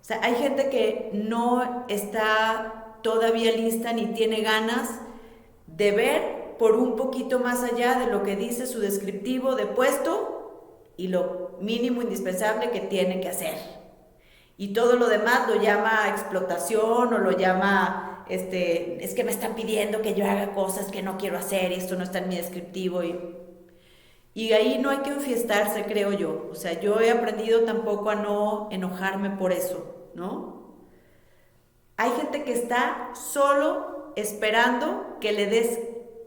sea, hay gente que no está todavía lista ni tiene ganas de ver por un poquito más allá de lo que dice su descriptivo de puesto y lo mínimo indispensable que tiene que hacer. Y todo lo demás lo llama explotación o lo llama, es que me están pidiendo que yo haga cosas que no quiero hacer y esto no está en mi descriptivo. Y ahí no hay que enfiestarse, creo yo. O sea, yo he aprendido tampoco a no enojarme por eso, ¿no? Hay gente que está solo esperando que le des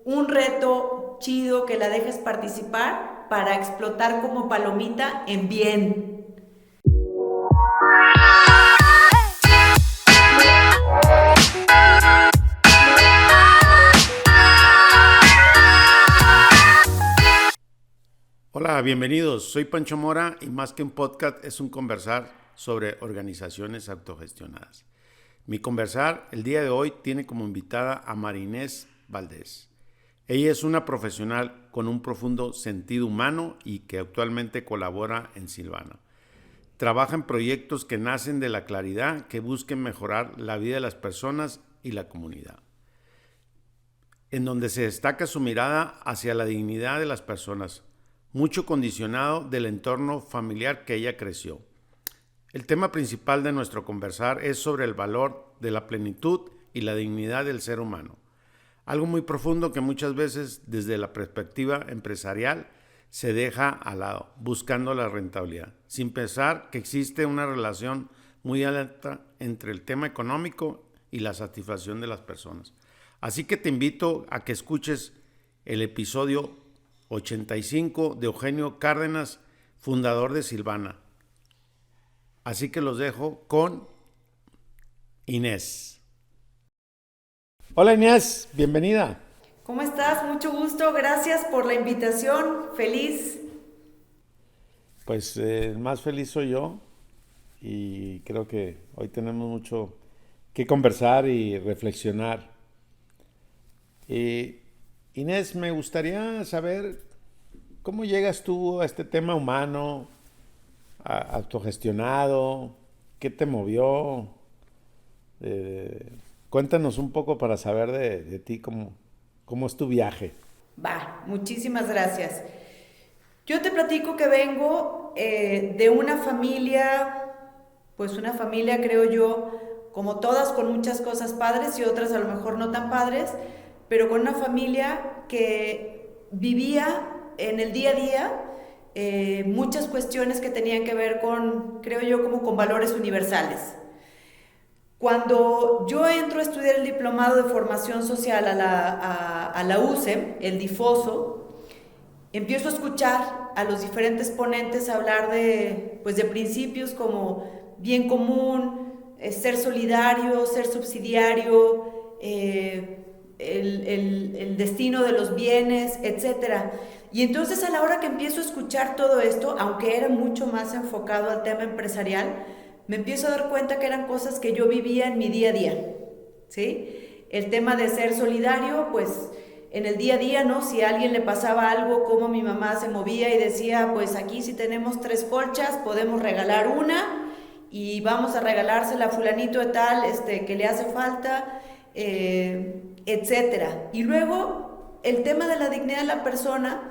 un reto chido, que la dejes participar para explotar como palomita en bien. Hola, bienvenidos. Soy Pancho Mora y más que un podcast es un conversar sobre organizaciones autogestionadas. Mi conversar el día de hoy tiene como invitada a Marinés Valdés. Ella es una profesional con un profundo sentido humano y que actualmente colabora en Silvana. Trabaja en proyectos que nacen de la claridad, que busquen mejorar la vida de las personas y la comunidad, en donde se destaca su mirada hacia la dignidad de las personas, mucho condicionado del entorno familiar que ella creció. El tema principal de nuestro conversar es sobre el valor de la plenitud y la dignidad del ser humano, algo muy profundo que muchas veces desde la perspectiva empresarial se deja al lado, buscando la rentabilidad, sin pensar que existe una relación muy alta entre el tema económico y la satisfacción de las personas. Así que te invito a que escuches el episodio 85 de Eugenio Cárdenas, fundador de Silvana. Así que los dejo con Inés. Hola Inés, bienvenida. ¿Cómo estás? Mucho gusto, gracias por la invitación, feliz. Pues más feliz soy yo y creo que hoy tenemos mucho que conversar y reflexionar. Inés, me gustaría saber cómo llegas tú a este tema humano, autogestionado, qué te movió. Cuéntanos un poco para saber de ti cómo es tu viaje. Va, muchísimas gracias. Yo te platico que vengo de una familia, pues una familia creo yo, como todas con muchas cosas padres y otras a lo mejor no tan padres, pero con una familia que vivía en el día a día muchas cuestiones que tenían que ver con, creo yo, como con valores universales. Cuando yo entro a estudiar el diplomado de formación social a la UCE, el difoso, empiezo a escuchar a los diferentes ponentes hablar pues de principios como bien común, ser solidario, ser subsidiario, el destino de los bienes, etcétera. Y entonces a la hora que empiezo a escuchar todo esto, aunque era mucho más enfocado al tema empresarial, me empiezo a dar cuenta que eran cosas que yo vivía en mi día a día, ¿sí? El tema de ser solidario, pues en el día a día, ¿no? Si a alguien le pasaba algo, como mi mamá se movía y decía, pues aquí si tenemos 3 colchas, podemos regalar una y vamos a regalársela a fulanito de tal, que le hace falta, etcétera. Y luego, el tema de la dignidad de la persona.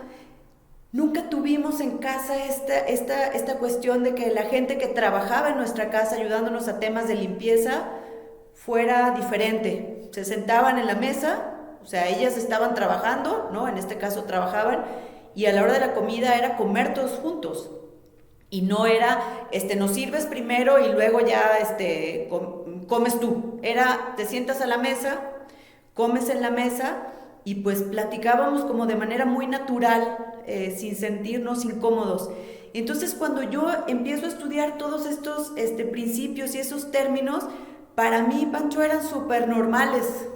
Nunca tuvimos en casa esta cuestión de que la gente que trabajaba en nuestra casa ayudándonos a temas de limpieza fuera diferente. Se sentaban en la mesa, o sea, ellas estaban trabajando, ¿no? En este caso trabajaban, y a la hora de la comida era comer todos juntos. Y no era, nos sirves primero y luego ya, comes tú. Era, te sientas a la mesa, comes en la mesa y pues platicábamos como de manera muy natural, sin sentirnos incómodos. Entonces cuando yo empiezo a estudiar todos estos principios y esos términos, para mí, Pancho, eran súper normales.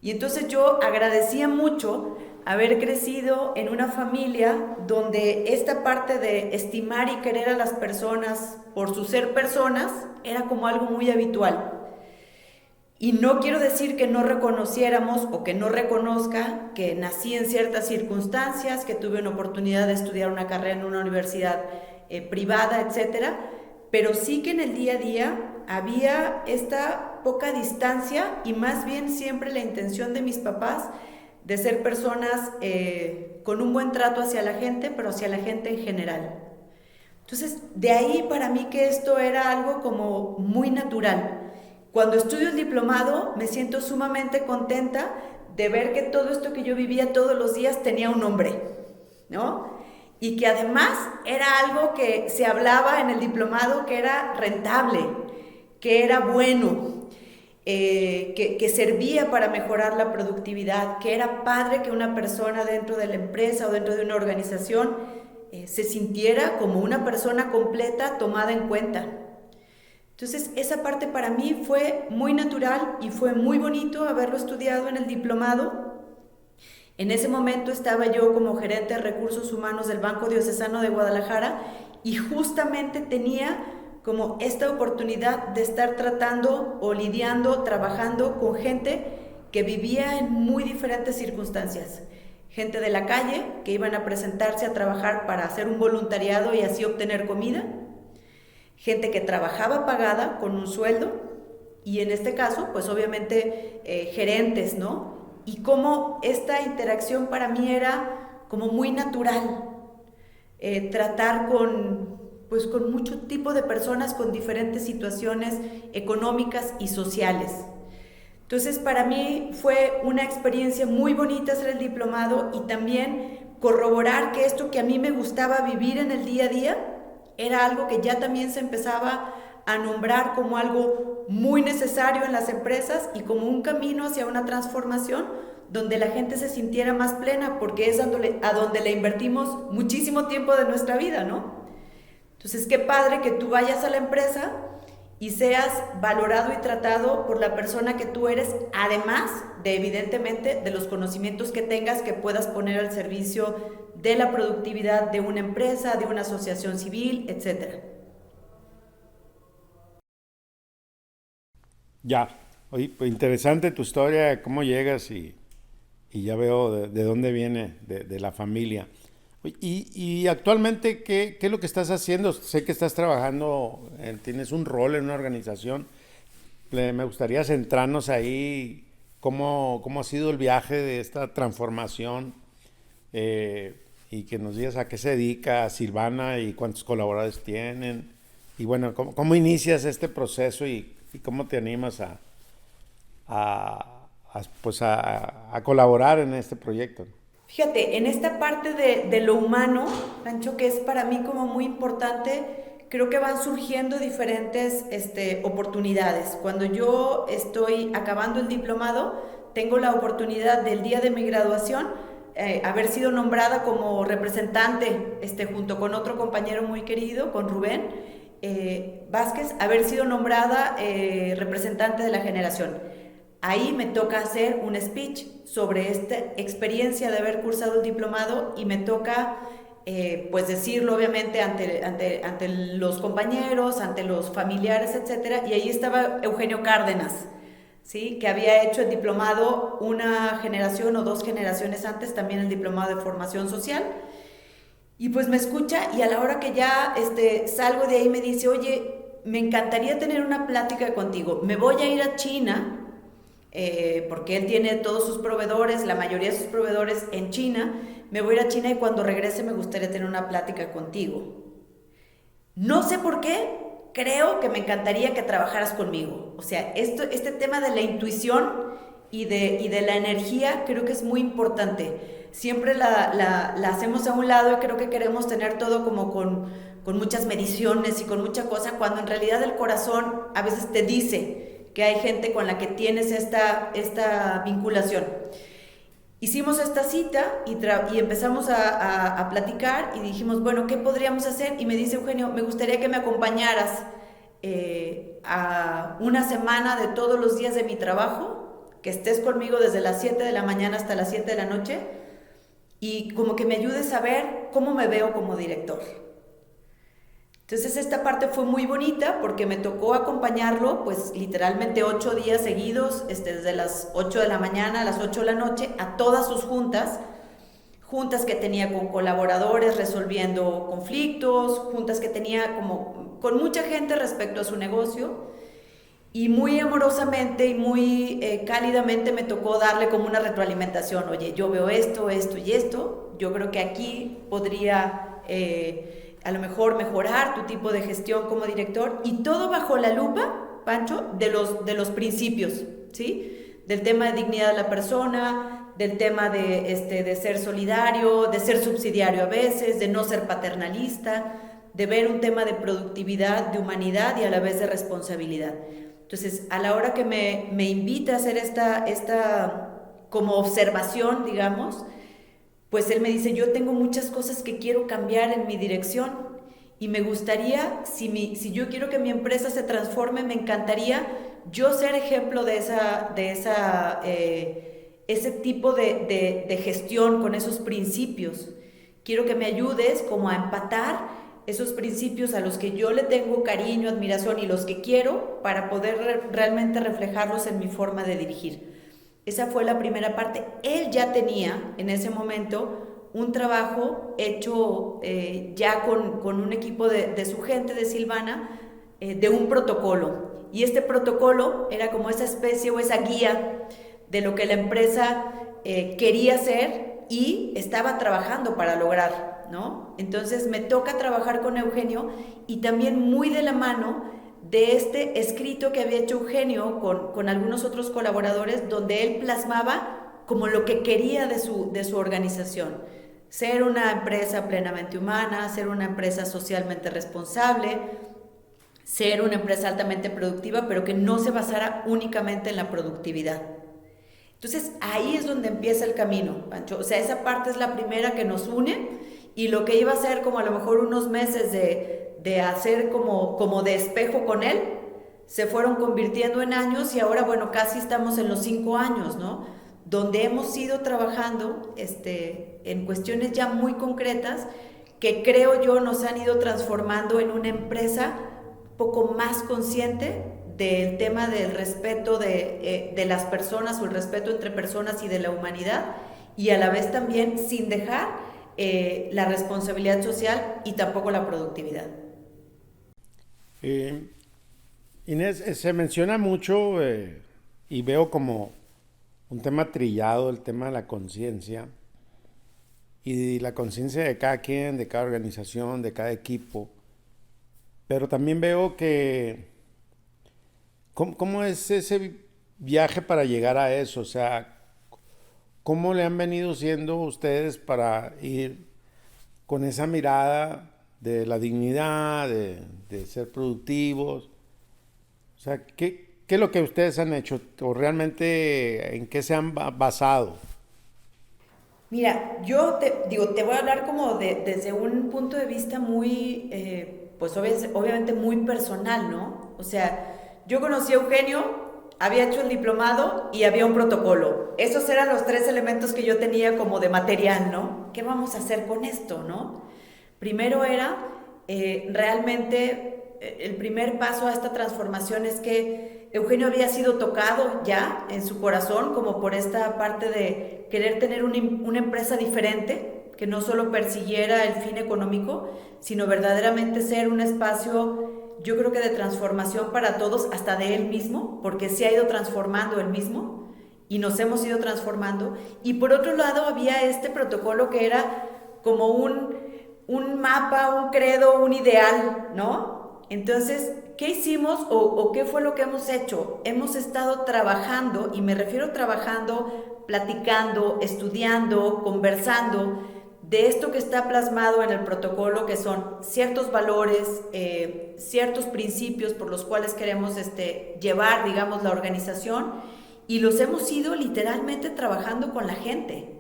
Y entonces yo agradecía mucho haber crecido en una familia donde esta parte de estimar y querer a las personas por su ser personas era como algo muy habitual. Y no quiero decir que no reconociéramos o que no reconozca que nací en ciertas circunstancias, que tuve una oportunidad de estudiar una carrera en una universidad privada, etcétera, pero sí que en el día a día había esta poca distancia y más bien siempre la intención de mis papás de ser personas con un buen trato hacia la gente, pero hacia la gente en general. Entonces, de ahí para mí que esto era algo como muy natural. Cuando estudio el diplomado, me siento sumamente contenta de ver que todo esto que yo vivía todos los días tenía un nombre, ¿no? Y que además era algo que se hablaba en el diplomado que era rentable, que era bueno, que servía para mejorar la productividad, que era padre que una persona dentro de la empresa o dentro de una organización se sintiera como una persona completa tomada en cuenta. Entonces, esa parte para mí fue muy natural y fue muy bonito haberlo estudiado en el diplomado. En ese momento estaba yo como gerente de recursos humanos del Banco Diocesano de Guadalajara y justamente tenía como esta oportunidad de estar tratando o lidiando, trabajando con gente que vivía en muy diferentes circunstancias. Gente de la calle que iban a presentarse a trabajar para hacer un voluntariado y así obtener comida. Gente que trabajaba pagada con un sueldo y en este caso, pues obviamente gerentes, ¿no? Y cómo esta interacción para mí era como muy natural. Tratar pues con mucho tipo de personas con diferentes situaciones económicas y sociales. Entonces, para mí fue una experiencia muy bonita hacer el diplomado y también corroborar que esto que a mí me gustaba vivir en el día a día era algo que ya también se empezaba a nombrar como algo muy necesario en las empresas y como un camino hacia una transformación donde la gente se sintiera más plena, porque es a donde le invertimos muchísimo tiempo de nuestra vida, ¿no? Entonces, qué padre que tú vayas a la empresa y seas valorado y tratado por la persona que tú eres, además de, evidentemente, de los conocimientos que tengas que puedas poner al servicio de la productividad de una empresa, de una asociación civil, etc. Ya, oye, pues interesante tu historia, cómo llegas y ya veo de dónde viene, de la familia. Oye, y actualmente, ¿qué es lo que estás haciendo? Sé que estás trabajando, tienes un rol en una organización. Me gustaría centrarnos ahí, cómo ha sido el viaje de esta transformación y que nos digas a qué se dedica Silvana y cuántos colaboradores tienen. Y bueno, cómo inicias este proceso y cómo te animas a colaborar en este proyecto. Fíjate, en esta parte de lo humano, Pancho, que es para mí como muy importante, creo que van surgiendo diferentes oportunidades. Cuando yo estoy acabando el diplomado, tengo la oportunidad del día de mi graduación haber sido nombrada como representante, junto con otro compañero muy querido, con Rubén Vázquez, haber sido nombrada representante de la generación. Ahí me toca hacer un speech sobre esta experiencia de haber cursado el diplomado y me toca pues decirlo obviamente ante los compañeros, ante los familiares, etcétera. Y ahí estaba Eugenio Cárdenas, ¿sí? Que había hecho el diplomado una generación o dos generaciones antes, también el diplomado de formación social. Y pues me escucha y a la hora que ya salgo de ahí me dice, oye, me encantaría tener una plática contigo. Me voy a ir a China, porque él tiene todos sus proveedores, la mayoría de sus proveedores en China. Me voy a ir a China y cuando regrese me gustaría tener una plática contigo. No sé por qué, creo que me encantaría que trabajaras conmigo. O sea, este tema de la intuición y de la energía creo que es muy importante. Siempre la hacemos a un lado y creo que queremos tener todo como con muchas mediciones y con mucha cosa, cuando en realidad el corazón a veces te dice que hay gente con la que tienes esta vinculación. Hicimos esta cita y empezamos a platicar y dijimos, bueno, ¿qué podríamos hacer? Y me dice Eugenio, me gustaría que me acompañaras a una semana de todos los días de mi trabajo, que estés conmigo desde las 7 de la mañana hasta las 7 de la noche y como que me ayudes a ver cómo me veo como director. Entonces esta parte fue muy bonita porque me tocó acompañarlo pues literalmente 8 días seguidos, desde las 8 de la mañana a las 8 de la noche, a todas sus juntas, juntas que tenía con colaboradores resolviendo conflictos, juntas que tenía como con mucha gente respecto a su negocio, y muy amorosamente y muy cálidamente me tocó darle como una retroalimentación. Oye, yo veo esto, esto y esto, yo creo que aquí podría a lo mejor mejorar tu tipo de gestión como director, y todo bajo la lupa, Pancho, de los principios, ¿sí? Del tema de dignidad de la persona, del tema de ser solidario, de ser subsidiario a veces, de no ser paternalista, de ver un tema de productividad, de humanidad y a la vez de responsabilidad. Entonces, a la hora que me invita a hacer esta como observación, digamos, pues él me dice, yo tengo muchas cosas que quiero cambiar en mi dirección y me gustaría, si yo quiero que mi empresa se transforme, me encantaría yo ser ejemplo de ese tipo de gestión con esos principios. Quiero que me ayudes como a empatar esos principios a los que yo le tengo cariño, admiración y los que quiero para poder realmente reflejarlos en mi forma de dirigir. Esa fue la primera parte. Él ya tenía en ese momento un trabajo hecho ya con un equipo de su gente de Silvana, de un protocolo. Y este protocolo era como esa especie o esa guía de lo que la empresa quería hacer y estaba trabajando para lograr, ¿no? Entonces me toca trabajar con Eugenio y también muy de la mano de este escrito que había hecho Eugenio con algunos otros colaboradores, donde él plasmaba como lo que quería de su organización: ser una empresa plenamente humana, ser una empresa socialmente responsable, ser una empresa altamente productiva, pero que no se basara únicamente en la productividad. Entonces ahí es donde empieza el camino, Pancho. O sea, esa parte es la primera que nos une, y lo que iba a ser como a lo mejor unos meses de hacer como de espejo con él, se fueron convirtiendo en años, y ahora, bueno, casi estamos en los 5 años, ¿no? Donde hemos ido trabajando en cuestiones ya muy concretas que creo yo nos han ido transformando en una empresa poco más consciente del tema del respeto de las personas, o el respeto entre personas y de la humanidad, y a la vez también sin dejar la responsabilidad social y tampoco la productividad. Inés, se menciona mucho y veo como un tema trillado el tema de la conciencia, y la conciencia de cada quien, de cada organización, de cada equipo, pero también veo que ¿cómo es ese viaje para llegar a eso? O sea, ¿cómo le han venido siendo ustedes para ir con esa mirada de la dignidad, de ser productivos? O sea, ¿qué es lo que ustedes han hecho? ¿O realmente en qué se han basado? Mira, yo te voy a hablar como desde un punto de vista muy, pues obviamente muy personal, ¿no? O sea, yo conocí a Eugenio, había hecho el diplomado y había un protocolo. Esos eran los 3 elementos que yo tenía como de material, ¿no? ¿Qué vamos a hacer con esto, no? Primero era realmente el primer paso a esta transformación es que Eugenio había sido tocado ya en su corazón como por esta parte de querer tener una empresa diferente, que no solo persiguiera el fin económico, sino verdaderamente ser un espacio, yo creo que de transformación para todos, hasta de él mismo, porque se ha ido transformando él mismo y nos hemos ido transformando. Y por otro lado había este protocolo que era como un mapa, un credo, un ideal, ¿no? Entonces, ¿qué hicimos o qué fue lo que hemos hecho? Hemos estado trabajando, y me refiero trabajando, platicando, estudiando, conversando de esto que está plasmado en el protocolo, que son ciertos valores, ciertos principios por los cuales queremos llevar, digamos, la organización, y los hemos ido literalmente trabajando con la gente.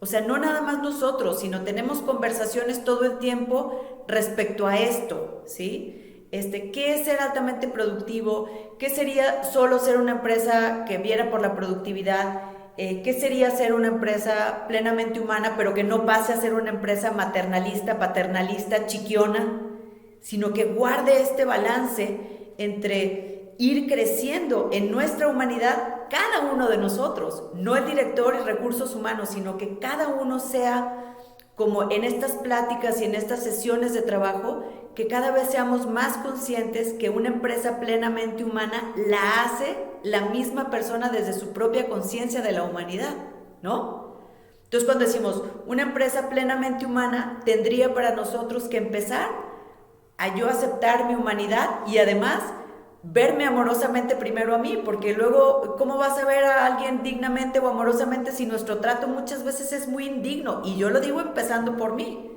O sea, no nada más nosotros, sino tenemos conversaciones todo el tiempo respecto a esto, ¿sí? ¿Qué es ser altamente productivo? ¿Qué sería solo ser una empresa que viera por la productividad? ¿Qué sería ser una empresa plenamente humana, pero que no pase a ser una empresa maternalista, paternalista, chiquiona, sino que guarde este balance entre ir creciendo en nuestra humanidad cada uno de nosotros, no el director y recursos humanos, sino que cada uno sea como en estas pláticas y en estas sesiones de trabajo, que cada vez seamos más conscientes que una empresa plenamente humana la hace la misma persona desde su propia conciencia de la humanidad, ¿no? Entonces, cuando decimos una empresa plenamente humana, tendría para nosotros que empezar a yo aceptar mi humanidad y además verme amorosamente primero a mí, porque luego, ¿cómo vas a ver a alguien dignamente o amorosamente si nuestro trato muchas veces es muy indigno? Y yo lo digo empezando por mí,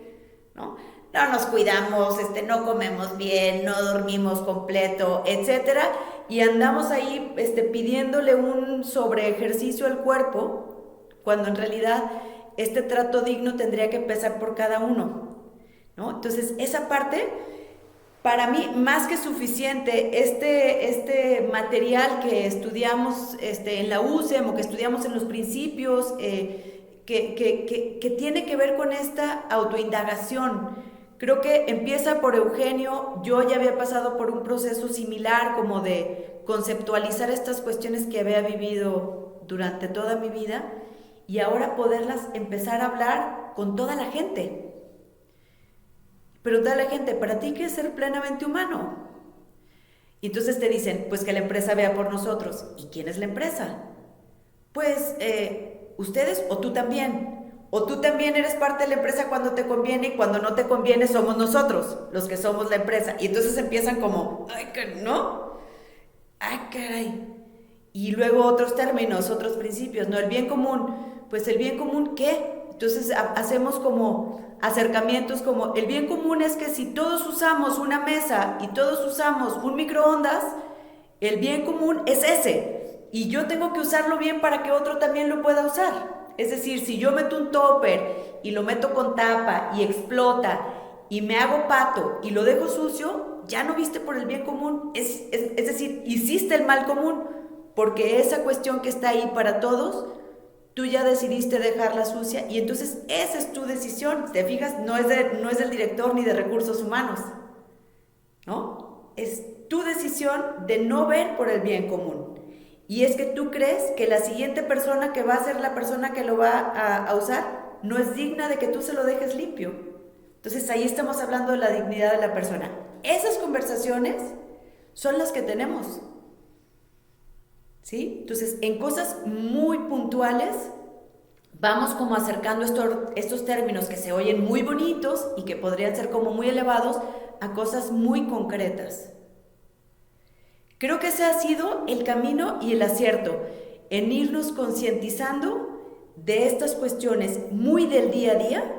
¿no? No nos cuidamos, no comemos bien, no dormimos completo, etcétera, y andamos ahí pidiéndole un sobreejercicio al cuerpo, cuando en realidad este trato digno tendría que empezar por cada uno, ¿no? Entonces, esa parte, para mí, más que suficiente. Este material que estudiamos en la UCEM o que estudiamos en los principios, que tiene que ver con esta autoindagación. Creo que empieza por Eugenio. Yo ya había pasado por un proceso similar, como de conceptualizar estas cuestiones que había vivido durante toda mi vida y ahora poderlas empezar a hablar con toda la gente. Preguntar a la gente, ¿para ti qué es ser plenamente humano? Y entonces te dicen, pues que la empresa vea por nosotros. ¿Y quién es la empresa? Pues ustedes o tú también. O tú también eres parte de la empresa cuando te conviene y cuando no te conviene somos nosotros los que somos la empresa. Y entonces empiezan como, ay, ¿no? Ay, caray. Y luego otros términos, otros principios, ¿no? El bien común. Pues el bien común, ¿qué? Entonces hacemos como acercamientos como el bien común es que si todos usamos una mesa y todos usamos un microondas, el bien común es ese. Y yo tengo que usarlo bien para que otro también lo pueda usar. Es decir, si yo meto un topper y lo meto con tapa y explota y me hago pato y lo dejo sucio, ya no viste por el bien común. Es decir, hiciste el mal común, porque esa cuestión que está ahí para todos, tú ya decidiste dejarla sucia y entonces esa es tu decisión. ¿Te fijas? No es del director ni de recursos humanos, ¿no? Es tu decisión de no ver por el bien común. Y es que tú crees que la siguiente persona que va a ser la persona que lo va a usar no es digna de que tú se lo dejes limpio. Entonces ahí estamos hablando de la dignidad de la persona. Esas conversaciones son las que tenemos, ¿sí? Entonces, en cosas muy puntuales vamos como acercando estos términos que se oyen muy bonitos y que podrían ser como muy elevados a cosas muy concretas. Creo que ese ha sido el camino y el acierto, en irnos concientizando de estas cuestiones muy del día a día,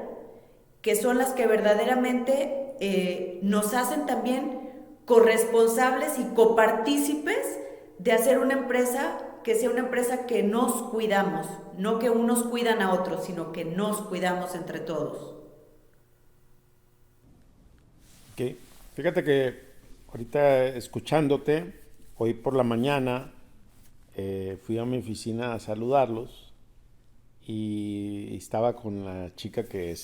que son las que verdaderamente nos hacen también corresponsables y copartícipes de hacer una empresa que sea una empresa que nos cuidamos, no que unos cuidan a otros, sino que nos cuidamos entre todos. Ok, fíjate que ahorita escuchándote, hoy por la mañana fui a mi oficina a saludarlos y estaba con la chica que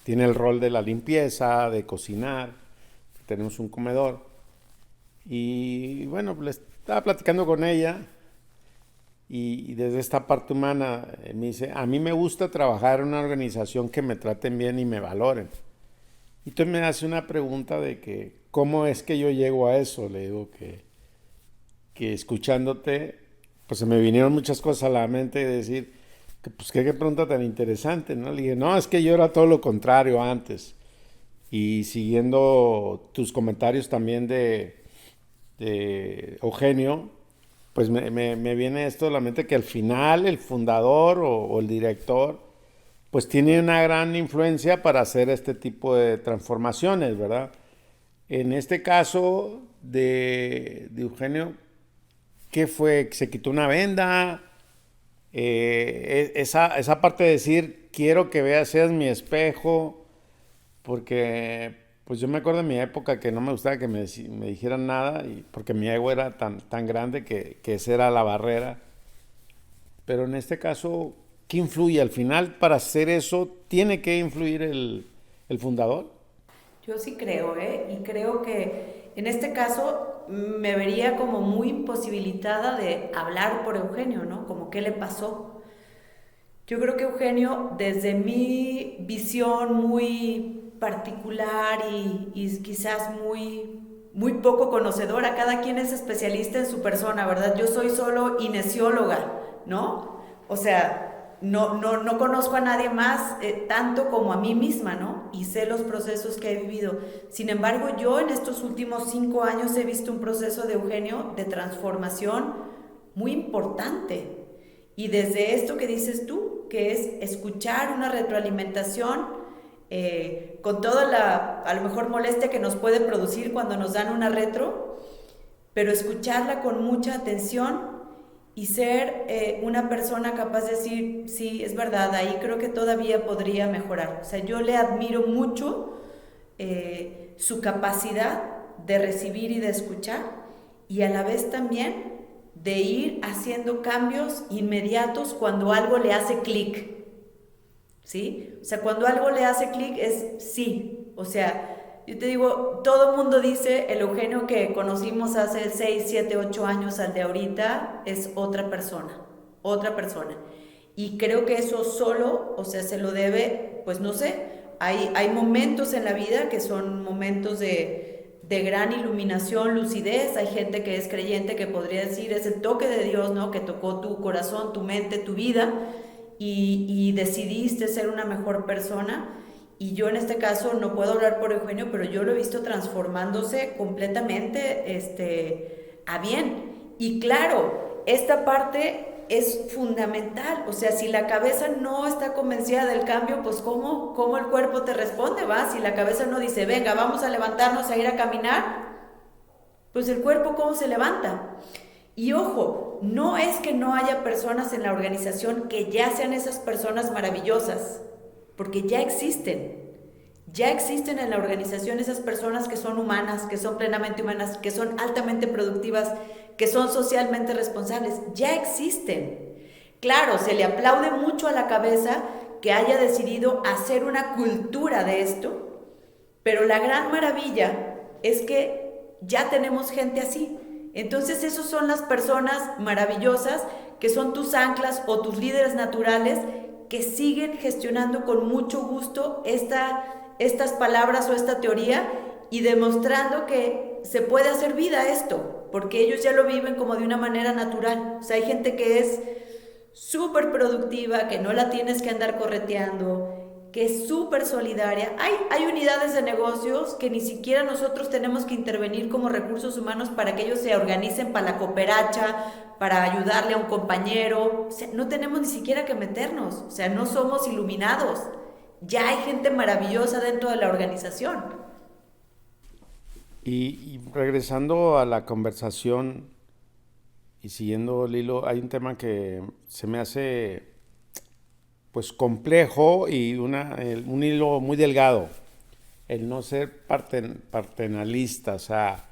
tiene el rol de la limpieza, de cocinar, tenemos un comedor y bueno, le estaba platicando con ella y desde esta parte humana me dice, a mí me gusta trabajar en una organización que me traten bien y me valoren. Y entonces me hace una pregunta de que, ¿cómo es que yo llego a eso? Le digo que escuchándote, pues se me vinieron muchas cosas a la mente y decir, que, pues qué pregunta tan interesante, ¿no? Le dije, no, es que yo era todo lo contrario antes. Y siguiendo tus comentarios también de Eugenio, pues me viene esto a la mente que al final el fundador o el director, pues tiene una gran influencia para hacer este tipo de transformaciones, ¿verdad? En este caso de Eugenio, ¿qué fue? ¿Se quitó una venda? Esa parte de decir, quiero que seas mi espejo, porque pues yo me acuerdo de mi época que no me gustaba que me dijeran nada, porque mi ego era tan grande que esa era la barrera. Pero en este caso, ¿qué influye? Al final, para hacer eso, ¿tiene que influir el fundador? Yo sí creo, y creo que en este caso me vería como muy imposibilitada de hablar por Eugenio, ¿no? Como qué le pasó. Yo creo que Eugenio, desde mi visión muy particular y quizás muy poco conocedora, cada quien es especialista en su persona, ¿verdad? Yo soy solo kinesióloga, ¿no? O sea, no conozco a nadie más tanto como a mí misma, ¿no? Y sé los procesos que he vivido. Sin embargo, yo en estos últimos 5 años he visto un proceso de Eugenio de transformación muy importante. Y desde esto que dices tú, que es escuchar una retroalimentación con toda a lo mejor molestia que nos puede producir cuando nos dan una retro, pero escucharla con mucha atención y ser una persona capaz de decir, sí, es verdad, ahí creo que todavía podría mejorar. O sea, yo le admiro mucho su capacidad de recibir y de escuchar, y a la vez también de ir haciendo cambios inmediatos cuando algo le hace clic, ¿sí? O sea, cuando algo le hace clic es sí. O sea, yo te digo, todo el mundo dice, el Eugenio que conocimos hace 6, 7, 8 años al de ahorita es otra persona, otra persona. Y creo que eso solo, o sea, se lo debe, pues no sé, hay momentos en la vida que son momentos de gran iluminación, lucidez. Hay gente que es creyente que podría decir es el toque de Dios, ¿no? Que tocó tu corazón, tu mente, tu vida y decidiste ser una mejor persona. Y yo en este caso no puedo hablar por Eugenio, pero yo lo he visto transformándose completamente a bien. Y claro, esta parte es fundamental. O sea, si la cabeza no está convencida del cambio, pues ¿cómo el cuerpo te responde, va? Si la cabeza no dice, venga, vamos a levantarnos a ir a caminar, pues el cuerpo ¿cómo se levanta? Y ojo, no es que no haya personas en la organización que ya sean esas personas maravillosas, porque ya existen. Ya existen en la organización esas personas que son humanas, que son plenamente humanas, que son altamente productivas, que son socialmente responsables. Ya existen. Claro, se le aplaude mucho a la cabeza que haya decidido hacer una cultura de esto, pero la gran maravilla es que ya tenemos gente así. Entonces, esas son las personas maravillosas que son tus anclas o tus líderes naturales que siguen gestionando con mucho gusto estas palabras o esta teoría y demostrando que se puede hacer vida esto, porque ellos ya lo viven como de una manera natural. O sea, hay gente que es súper productiva, que no la tienes que andar correteando, que es súper solidaria. Hay unidades de negocios que ni siquiera nosotros tenemos que intervenir como recursos humanos para que ellos se organicen para la cooperacha, para ayudarle a un compañero. O sea, no tenemos ni siquiera que meternos. O sea, no somos iluminados. Ya hay gente maravillosa dentro de la organización. Y regresando a la conversación y siguiendo el hilo, hay un tema que se me hace pues complejo y un hilo muy delgado, el no ser paternalista. O sea,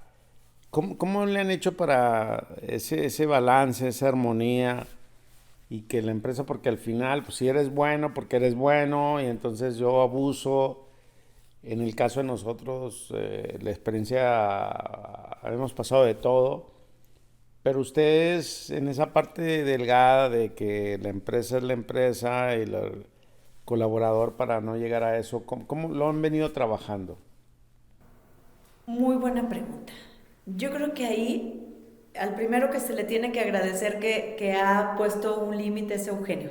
¿cómo le han hecho para ese balance, esa armonía y que la empresa, porque al final, pues si eres bueno, porque eres bueno y entonces yo abuso? En el caso de nosotros, la experiencia, hemos pasado de todo. Pero ustedes en esa parte delgada de que la empresa es la empresa y el colaborador, para no llegar a eso, ¿cómo lo han venido trabajando? Muy buena pregunta. Yo creo que ahí, al primero que se le tiene que agradecer que ha puesto un límite es Eugenio.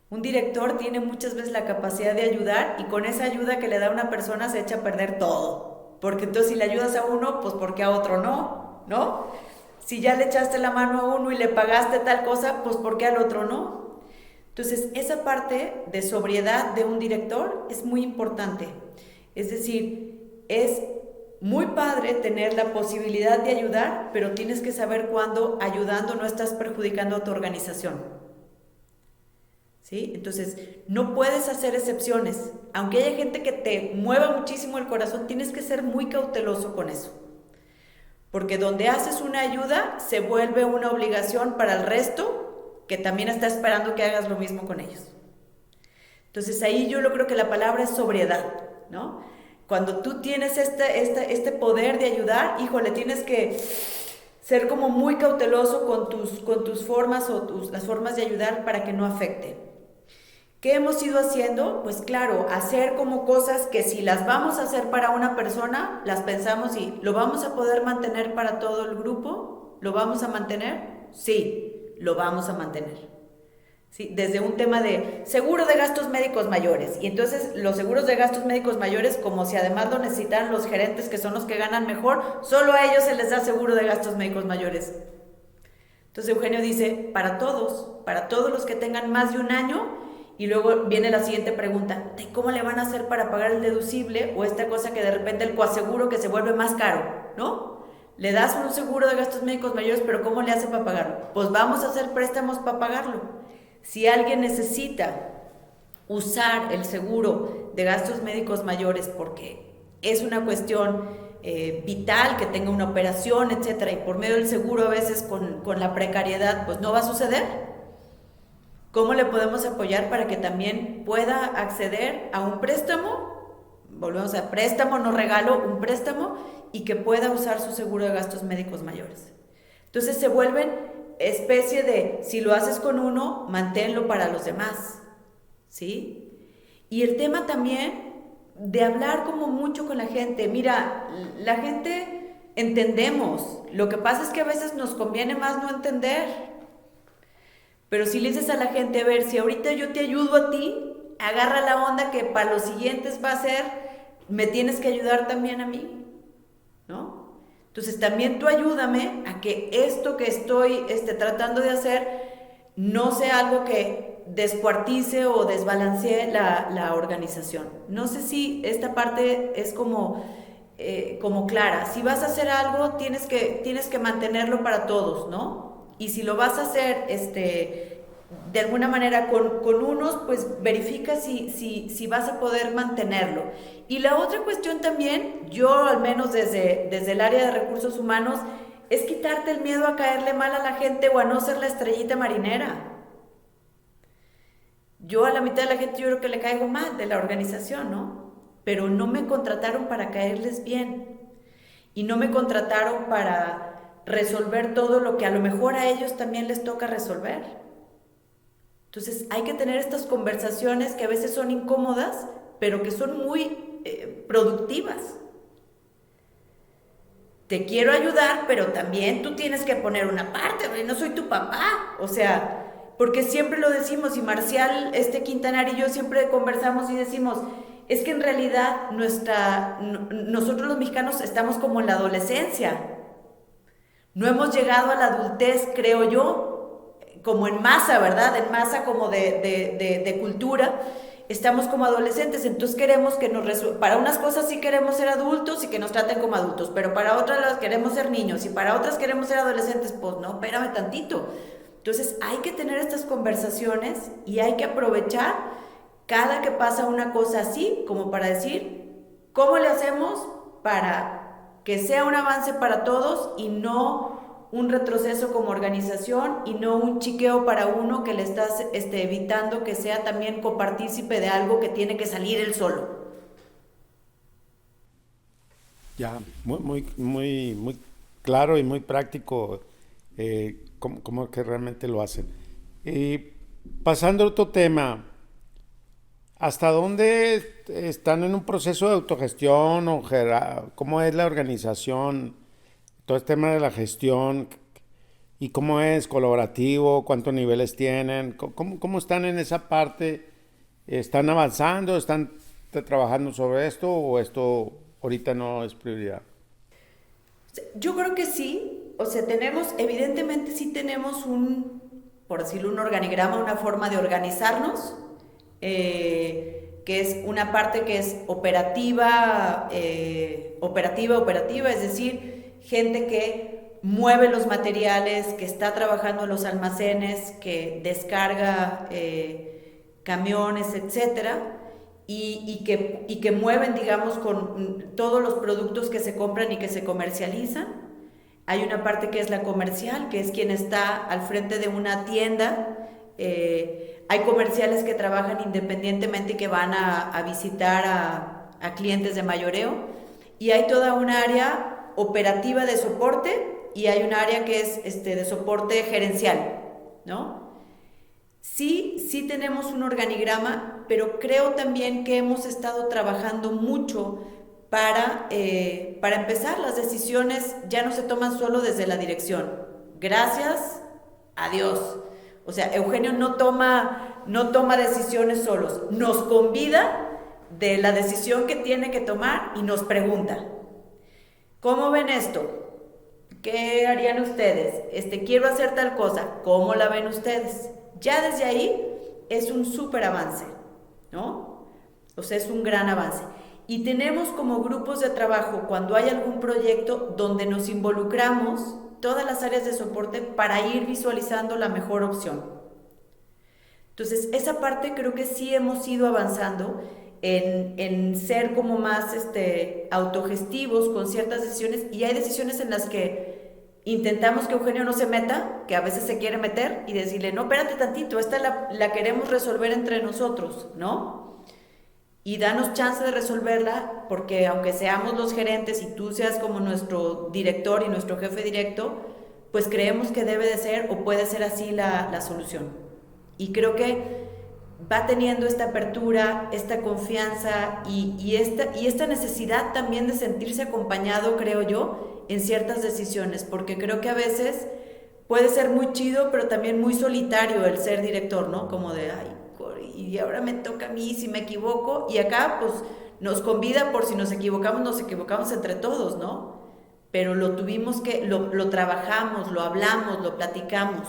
Un director tiene muchas veces la capacidad de ayudar y con esa ayuda que le da a una persona se echa a perder todo. Porque entonces si le ayudas a uno, pues porque a otro no, ¿no? Si ya le echaste la mano a uno y le pagaste tal cosa, pues ¿por qué al otro no? Entonces, esa parte de sobriedad de un director es muy importante. Es decir, es muy padre tener la posibilidad de ayudar, pero tienes que saber cuándo ayudando no estás perjudicando a tu organización. ¿Sí? Entonces, no puedes hacer excepciones. Aunque haya gente que te mueva muchísimo el corazón, tienes que ser muy cauteloso con eso. Porque donde haces una ayuda, se vuelve una obligación para el resto, que también está esperando que hagas lo mismo con ellos. Entonces ahí yo creo que la palabra es sobriedad, ¿no? Cuando tú tienes este poder de ayudar, híjole, tienes que ser como muy cauteloso con tus formas o las formas de ayudar para que no afecte. ¿Qué hemos ido haciendo? Pues claro, hacer como cosas que si las vamos a hacer para una persona, las pensamos y ¿lo vamos a poder mantener para todo el grupo? ¿Lo vamos a mantener? Sí, lo vamos a mantener. ¿Sí? Desde un tema de seguro de gastos médicos mayores. Y entonces los seguros de gastos médicos mayores, como si además lo necesitan los gerentes, que son los que ganan mejor, solo a ellos se les da seguro de gastos médicos mayores. Entonces Eugenio dice, para todos los que tengan más de un año. Y luego viene la siguiente pregunta, ¿cómo le van a hacer para pagar el deducible o esta cosa que de repente el coaseguro que se vuelve más caro, ¿no? Le das un seguro de gastos médicos mayores, pero ¿cómo le hace para pagarlo? Pues vamos a hacer préstamos para pagarlo. Si alguien necesita usar el seguro de gastos médicos mayores porque es una cuestión vital, que tenga una operación, etcétera, y por medio del seguro a veces con la precariedad, pues no va a suceder. ¿Cómo le podemos apoyar para que también pueda acceder a un préstamo? Volvemos a préstamo, no regalo, un préstamo, y que pueda usar su seguro de gastos médicos mayores. Entonces se vuelven especie de, si lo haces con uno, manténlo para los demás, ¿sí? Y el tema también de hablar como mucho con la gente. Mira, la gente entendemos, lo que pasa es que a veces nos conviene más no entender. Pero si le dices a la gente, a ver, si ahorita yo te ayudo a ti, agarra la onda que para los siguientes va a ser, me tienes que ayudar también a mí, ¿no? Entonces también tú ayúdame a que esto que estoy tratando de hacer no sea algo que descuartice o desbalancee la organización. No sé si esta parte es como clara. Si vas a hacer algo, tienes que mantenerlo para todos, ¿no? Y si lo vas a hacer de alguna manera con unos, pues verifica si vas a poder mantenerlo. Y la otra cuestión también, yo al menos desde el área de recursos humanos, es quitarte el miedo a caerle mal a la gente o a no ser la estrellita marinera. Yo a la mitad de la gente yo creo que le caigo mal de la organización, ¿no? Pero no me contrataron para caerles bien. Y no me contrataron para resolver todo lo que a lo mejor a ellos también les toca resolver. Entonces hay que tener estas conversaciones que a veces son incómodas, pero que son muy productivas. Te quiero ayudar, pero también tú tienes que poner una parte, no soy tu papá. O sea, porque siempre lo decimos, y Marcial Quintanar y yo siempre conversamos y decimos, es que en realidad nosotros los mexicanos estamos como en la adolescencia. No hemos llegado a la adultez, creo yo, como en masa, ¿verdad? En masa como de cultura. Estamos como adolescentes, entonces queremos que para unas cosas sí queremos ser adultos y que nos traten como adultos, pero para otras las queremos ser niños y para otras queremos ser adolescentes. Pues no, espérame tantito. Entonces hay que tener estas conversaciones y hay que aprovechar cada que pasa una cosa así como para decir, ¿cómo le hacemos para que sea un avance para todos y no un retroceso como organización y no un chiqueo para uno que le estás evitando que sea también copartícipe de algo que tiene que salir él solo? Ya, muy claro y muy práctico cómo que realmente lo hacen. Y pasando a otro tema, ¿hasta dónde están en un proceso de autogestión o cómo es la organización? Todo el tema de la gestión y cómo es colaborativo, cuántos niveles tienen, cómo están en esa parte. ¿Están avanzando? ¿Están trabajando sobre esto o esto ahorita no es prioridad? Yo creo que sí. O sea, evidentemente sí tenemos por decirlo, un organigrama, una forma de organizarnos. Que es una parte que es operativa, es decir, gente que mueve los materiales, que está trabajando en los almacenes, que descarga camiones, etcétera, y que mueven, digamos, con todos los productos que se compran y que se comercializan. Hay una parte que es la comercial, que es quien está al frente de una tienda. Hay comerciales que trabajan independientemente y que van a visitar a clientes de mayoreo, y hay toda un área operativa de soporte y hay un área que es de soporte gerencial, ¿no? Sí tenemos un organigrama, pero creo también que hemos estado trabajando mucho para empezar. Las decisiones ya no se toman solo desde la dirección. Gracias a Dios. O sea, Eugenio no toma decisiones solos. Nos convida de la decisión que tiene que tomar y nos pregunta, ¿cómo ven esto? ¿Qué harían ustedes? Quiero hacer tal cosa. ¿Cómo la ven ustedes? Ya desde ahí es un súper avance, ¿no? O sea, es un gran avance. Y tenemos como grupos de trabajo, cuando hay algún proyecto donde nos involucramos, todas las áreas de soporte, para ir visualizando la mejor opción. Entonces, esa parte creo que sí hemos ido avanzando en ser como más autogestivos con ciertas decisiones, y hay decisiones en las que intentamos que Eugenio no se meta, que a veces se quiere meter, y decirle, no, espérate tantito, esta la queremos resolver entre nosotros, ¿no? Y danos chance de resolverla, porque aunque seamos los gerentes y tú seas como nuestro director y nuestro jefe directo, pues creemos que debe de ser o puede ser así la solución. Y creo que va teniendo esta apertura, esta confianza y esta necesidad también de sentirse acompañado, creo yo, en ciertas decisiones, porque creo que a veces puede ser muy chido, pero también muy solitario el ser director, ¿no? Como de, ay, y ahora me toca a mí si me equivoco, y acá pues nos convida por si nos equivocamos entre todos, ¿no? Pero lo trabajamos, lo hablamos, lo platicamos,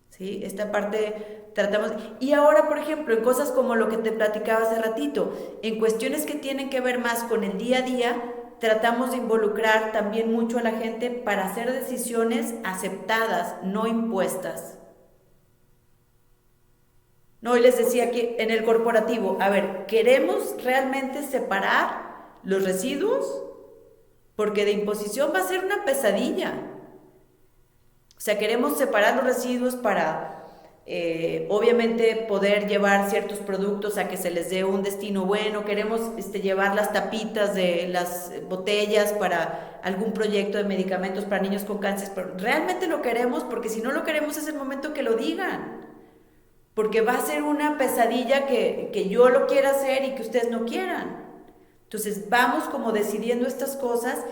¿sí? Esta parte tratamos. Y ahora, por ejemplo, en cosas como lo que te platicaba hace ratito, en cuestiones que tienen que ver más con el día a día, tratamos de involucrar también mucho a la gente para hacer decisiones aceptadas, no impuestas. No, y les decía que en el corporativo, a ver, ¿queremos realmente separar los residuos? Porque de imposición va a ser una pesadilla. O sea, queremos separar los residuos para, obviamente, poder llevar ciertos productos a que se les dé un destino bueno. Queremos llevar las tapitas de las botellas para algún proyecto de medicamentos para niños con cáncer. Pero realmente lo queremos, porque si no lo queremos es el momento que lo digan. Porque va a ser una pesadilla que yo lo quiera hacer y que ustedes no quieran. Entonces vamos como decidiendo estas cosas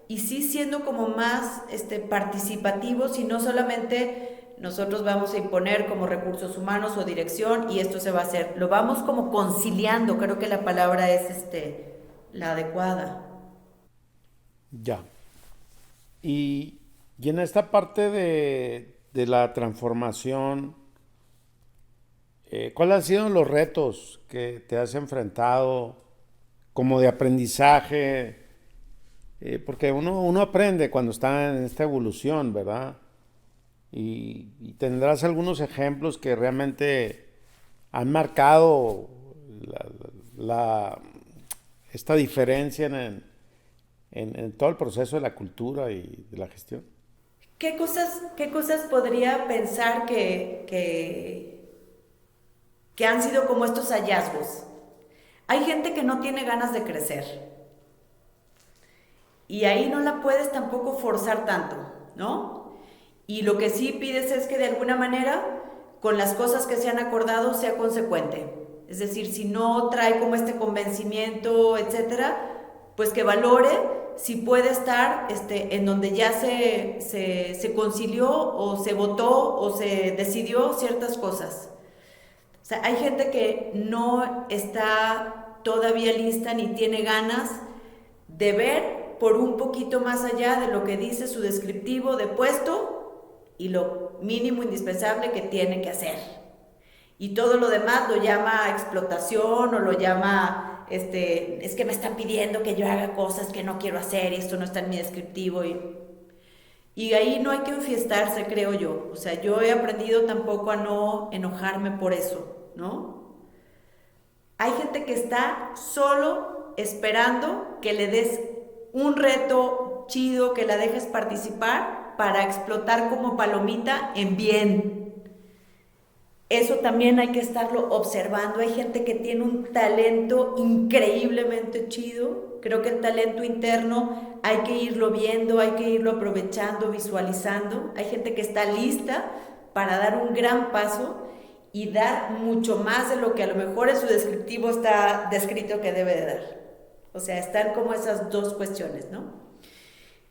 y sí siendo como más participativos, y no solamente nosotros vamos a imponer como recursos humanos o dirección y esto se va a hacer. Lo vamos como conciliando, creo que la palabra es la adecuada. Ya. Y en esta parte de la transformación, ¿cuáles han sido los retos que te has enfrentado como de aprendizaje? Porque uno aprende cuando está en esta evolución, ¿verdad? Y tendrás algunos ejemplos que realmente han marcado esta diferencia en todo el proceso de la cultura y de la gestión. ¿Qué cosas podría pensar que han sido como estos hallazgos? Hay gente que no tiene ganas de crecer. Y ahí no la puedes tampoco forzar tanto, ¿no? Y lo que sí pides es que de alguna manera, con las cosas que se han acordado, sea consecuente. Es decir, si no trae como este convencimiento, etcétera, pues que valore si puede estar en donde ya se concilió o se votó o se decidió ciertas cosas. O sea, hay gente que no está todavía lista ni tiene ganas de ver por un poquito más allá de lo que dice su descriptivo de puesto y lo mínimo indispensable que tiene que hacer. Y todo lo demás lo llama explotación o lo llama, es que me están pidiendo que yo haga cosas que no quiero hacer y esto no está en mi descriptivo. Y ahí no hay que enfiestarse, creo yo. O sea, yo he aprendido tampoco a no enojarme por eso, ¿no? Hay gente que está solo esperando que le des un reto chido, que la dejes participar para explotar como palomita en bien. Eso también hay que estarlo observando. Hay gente que tiene un talento increíblemente chido. Creo que el talento interno hay que irlo viendo, hay que irlo aprovechando, visualizando. Hay gente que está lista para dar un gran paso y dar mucho más de lo que a lo mejor en su descriptivo está descrito que debe de dar. O sea, están como esas dos cuestiones, ¿no?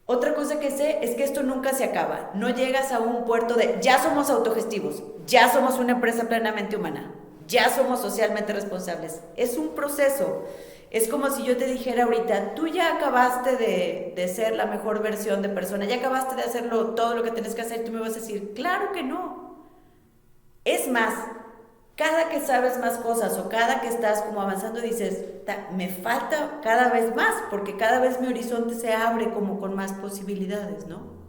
Otra cosa que sé es que esto nunca se acaba. No llegas a un puerto de ya somos autogestivos, ya somos una empresa plenamente humana, ya somos socialmente responsables. Es un proceso. Es como si yo te dijera ahorita, tú ya acabaste de ser la mejor versión de persona, ya acabaste de hacerlo todo lo que tienes que hacer, tú me vas a decir, claro que no. Es más, cada que sabes más cosas o cada que estás como avanzando dices, me falta cada vez más, porque cada vez mi horizonte se abre como con más posibilidades, ¿no?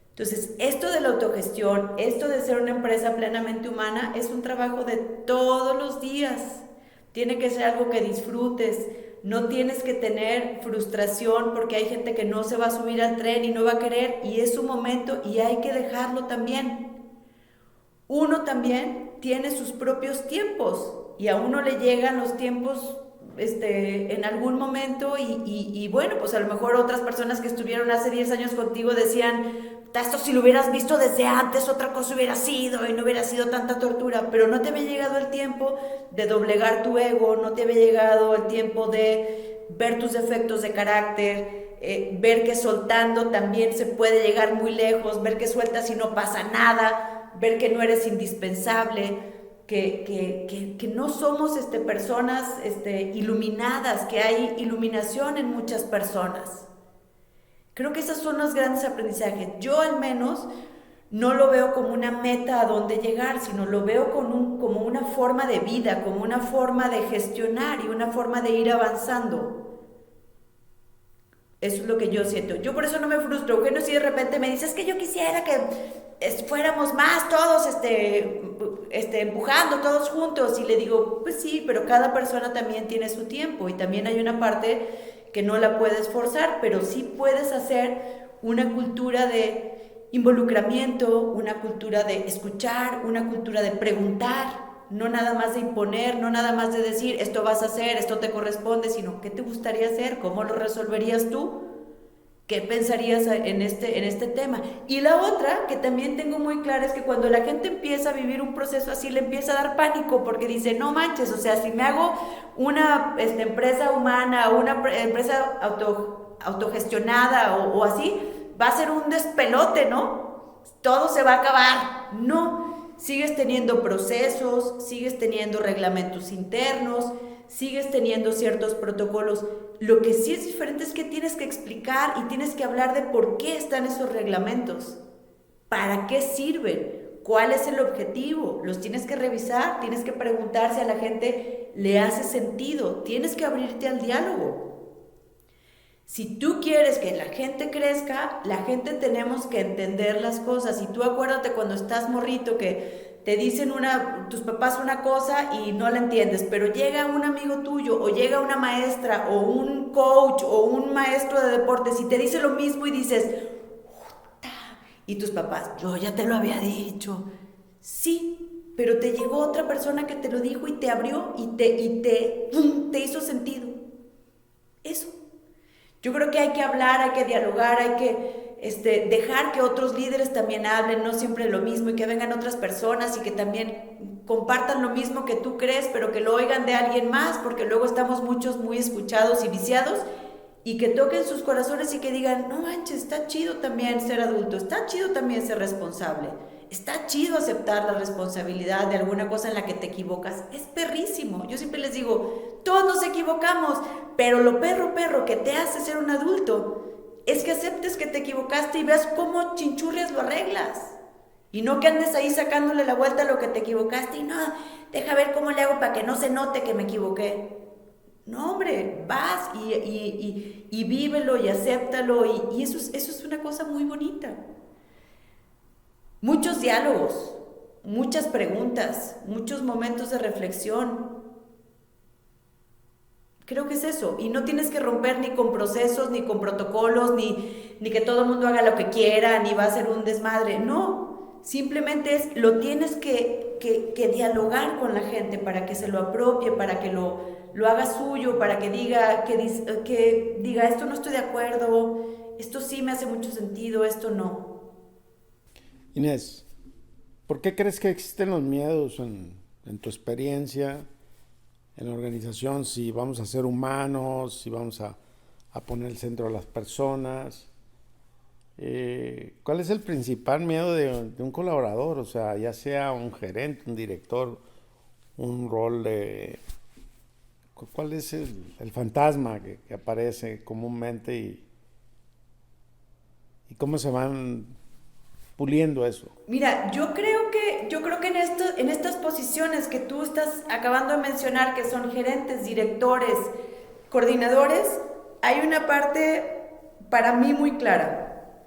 Entonces, esto de la autogestión, esto de ser una empresa plenamente humana, es un trabajo de todos los días. Tiene que ser algo que disfrutes. No tienes que tener frustración porque hay gente que no se va a subir al tren y no va a querer, y es su momento y hay que dejarlo también. Uno también tiene sus propios tiempos y a uno le llegan los tiempos en algún momento y bueno, pues a lo mejor otras personas que estuvieron hace 10 años contigo decían, esto si lo hubieras visto desde antes otra cosa hubiera sido y no hubiera sido tanta tortura, pero no te había llegado el tiempo de doblegar tu ego, no te había llegado el tiempo de ver tus defectos de carácter, ver que soltando también se puede llegar muy lejos, ver que sueltas y no pasa nada, ver que no eres indispensable, que no somos personas iluminadas, que hay iluminación en muchas personas. Creo que esos son los grandes aprendizajes. Yo al menos no lo veo como una meta a dónde llegar, sino lo veo como una forma de vida, como una forma de gestionar y una forma de ir avanzando. Eso es lo que yo siento. Yo por eso no me frustro. Eugenio, si de repente me dice, es que yo quisiera que fuéramos más todos empujando todos juntos, y le digo, pues sí, pero cada persona también tiene su tiempo y también hay una parte que no la puedes forzar, pero sí puedes hacer una cultura de involucramiento, una cultura de escuchar, una cultura de preguntar, no nada más de imponer, no nada más de decir esto vas a hacer, esto te corresponde, sino qué te gustaría hacer, cómo lo resolverías tú, qué pensarías en este tema. Y la otra que también tengo muy clara es que cuando la gente empieza a vivir un proceso así, le empieza a dar pánico porque dice, no manches, o sea, si me hago una empresa humana o una empresa autogestionada o así, va a ser un despelote, ¿no? Todo se va a acabar. No, sigues teniendo procesos, sigues teniendo reglamentos internos, sigues teniendo ciertos protocolos. Lo que sí es diferente es que tienes que explicar y tienes que hablar de por qué están esos reglamentos, para qué sirven, cuál es el objetivo, los tienes que revisar, tienes que preguntar si a la gente le hace sentido, tienes que abrirte al diálogo. Si tú quieres que la gente crezca, la gente tenemos que entender las cosas. Y tú acuérdate cuando estás morrito que te dicen tus papás una cosa y no la entiendes, pero llega un amigo tuyo o llega una maestra o un coach o un maestro de deportes y te dice lo mismo y dices, ¡puta! Y tus papás, yo ya te lo había dicho. Sí, pero te llegó otra persona que te lo dijo y te abrió y te hizo sentido. Eso. Yo creo que hay que hablar, hay que dialogar, hay que dejar que otros líderes también hablen, no siempre lo mismo, y que vengan otras personas y que también compartan lo mismo que tú crees, pero que lo oigan de alguien más, porque luego estamos muchos muy escuchados y viciados, y que toquen sus corazones y que digan, no manches, está chido también ser adulto, está chido también ser responsable, está chido aceptar la responsabilidad de alguna cosa en la que te equivocas, es perrísimo. Yo siempre les digo, todos nos equivocamos, pero lo perro que te hace ser un adulto es que aceptes que te equivocaste y veas cómo chinchurrias lo arreglas. Y no que andes ahí sacándole la vuelta a lo que te equivocaste y no, deja ver cómo le hago para que no se note que me equivoqué. No, hombre, vas y vívelo y acéptalo y eso es una cosa muy bonita. Muchos diálogos, muchas preguntas, muchos momentos de reflexión. Creo que es eso, y no tienes que romper ni con procesos, ni con protocolos, ni que todo el mundo haga lo que quiera, ni va a ser un desmadre. No, simplemente lo tienes que dialogar con la gente para que se lo apropie, para que lo haga suyo, para que diga, esto no estoy de acuerdo, esto sí me hace mucho sentido, esto no. Inés, ¿Por qué crees que existen los miedos en tu experiencia, en la organización? Si vamos a ser humanos, si vamos a poner el centro a las personas. ¿Cuál es el principal miedo de un colaborador? O sea, ya sea un gerente, un director, un rol de... ¿Cuál es el fantasma que aparece comúnmente y cómo se van puliendo eso? Mira, yo creo que en estas posiciones que tú estás acabando de mencionar, que son gerentes, directores, coordinadores, hay una parte para mí muy clara.